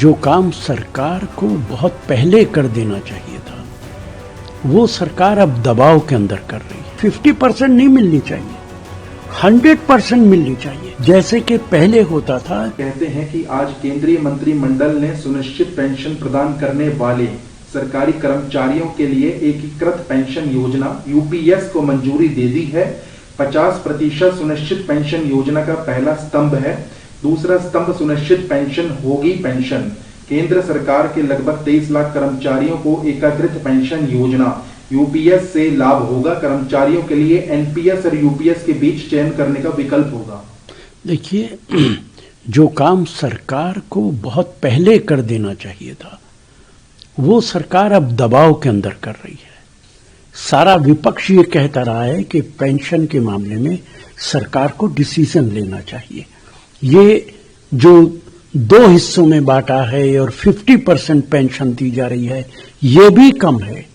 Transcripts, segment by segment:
जो काम सरकार को बहुत पहले कर देना चाहिए था, वो सरकार अब दबाव के अंदर कर रही है। 50% नहीं मिलनी चाहिए, 100% मिलनी चाहिए, जैसे कि पहले होता था। कहते हैं कि आज केंद्रीय मंत्रिमंडल ने सुनिश्चित पेंशन प्रदान करने वाले सरकारी कर्मचारियों के लिए एकीकृत पेंशन योजना यूपीएस को मंजूरी दे दी है। 50% सुनिश्चित पेंशन योजना का पहला स्तंभ है। दूसरा स्तंभ सुनिश्चित पेंशन होगी पेंशन। केंद्र सरकार के लगभग 23 लाख कर्मचारियों को एकीकृत पेंशन योजना यूपीएस से लाभ होगा। कर्मचारियों के लिए एनपीएस और यूपीएस के बीच चयन करने का विकल्प होगा। देखिए, जो काम सरकार को बहुत पहले कर देना चाहिए था, वो सरकार अब दबाव के अंदर कर रही है। सारा विपक्ष ये कहता रहा है कि पेंशन के मामले में सरकार को डिसीजन लेना चाहिए। ये जो 2 हिस्सों में बांटा है और 50% पेंशन दी जा रही है, ये भी कम है।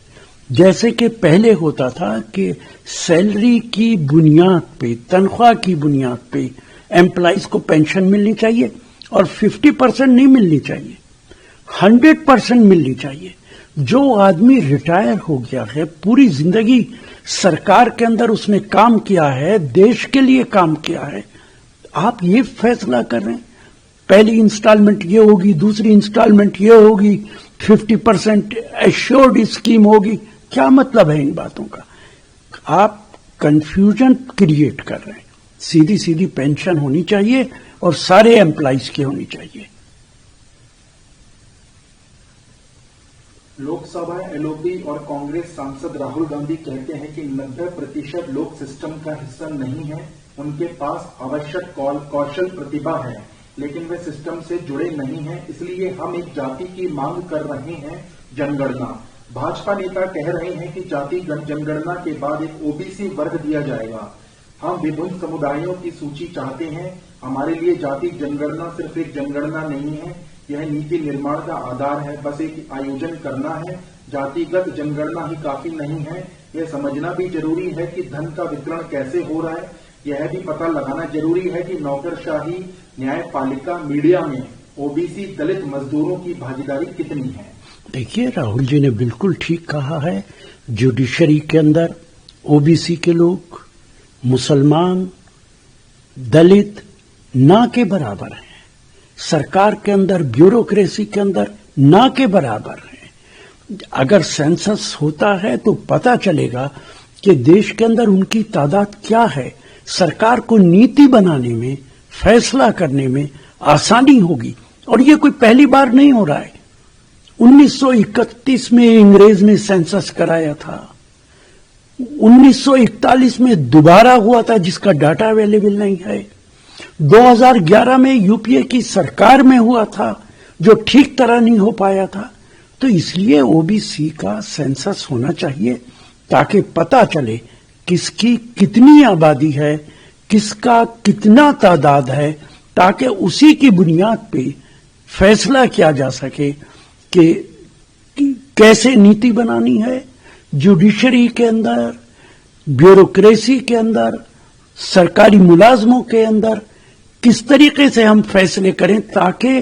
जैसे कि पहले होता था कि सैलरी की बुनियाद पे, तनख्वाह की बुनियाद पे एम्प्लॉइज को पेंशन मिलनी चाहिए और 50% नहीं मिलनी चाहिए, 100% मिलनी चाहिए। जो आदमी रिटायर हो गया है, पूरी जिंदगी सरकार के अंदर उसने काम किया है, देश के लिए काम किया है, आप ये फैसला कर रहे हैं पहली इंस्टॉलमेंट ये होगी, दूसरी इंस्टॉलमेंट ये होगी, 50% एश्योर्ड स्कीम होगी। क्या मतलब है इन बातों का? आप कंफ्यूजन क्रिएट कर रहे हैं। सीधी सीधी पेंशन होनी चाहिए और सारे एम्प्लॉइज की होनी चाहिए। लोकसभा एलओपी और कांग्रेस सांसद राहुल गांधी कहते हैं कि 90% लोग सिस्टम का हिस्सा नहीं है। उनके पास आवश्यक कौशल प्रतिभा है, लेकिन वे सिस्टम से जुड़े नहीं हैं। इसलिए हम एक जाति की मांग कर रहे हैं, जनगणना। भाजपा नेता कह रहे हैं कि जाति जनगणना के बाद एक ओबीसी वर्ग दिया जाएगा। हम विभिन्न समुदायों की सूची चाहते हैं। हमारे लिए जाति जनगणना सिर्फ एक जनगणना नहीं है, यह नीति निर्माण का आधार है। बस एक आयोजन करना है। जातिगत जनगणना ही काफी नहीं है, यह समझना भी जरूरी है कि धन का वितरण कैसे हो रहा है। यह भी पता लगाना जरूरी है कि नौकरशाही, न्यायपालिका, मीडिया में ओबीसी, दलित, मजदूरों की भागीदारी कितनी है। देखिए, राहुल जी ने बिल्कुल ठीक कहा है। जुडिशरी के अंदर ओबीसी के लोग, मुसलमान, दलित ना के बराबर हैं। सरकार के अंदर, ब्यूरोक्रेसी के अंदर ना के बराबर हैं। अगर सेंसस होता है तो पता चलेगा कि देश के अंदर उनकी तादाद क्या है। सरकार को नीति बनाने में, फैसला करने में आसानी होगी। और ये कोई पहली बार नहीं हो रहा है। 1931 में अंग्रेज ने सेंसस कराया था, 1941 में दोबारा हुआ था जिसका डाटा अवेलेबल नहीं है, 2011 में यूपीए की सरकार में हुआ था जो ठीक तरह नहीं हो पाया था। तो इसलिए ओबीसी का सेंसस होना चाहिए ताकि पता चले किसकी कितनी आबादी है, किसका कितना तादाद है, ताकि उसी की बुनियाद पे फैसला किया जा सके कि कैसे नीति बनानी है। जुडिशरी के अंदर, ब्यूरोक्रेसी के अंदर, सरकारी मुलाजमों के अंदर किस तरीके से हम फैसले करें ताकि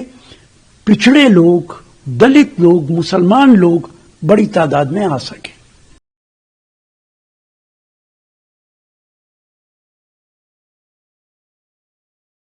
पिछड़े लोग, दलित लोग, मुसलमान लोग बड़ी तादाद में आ सके।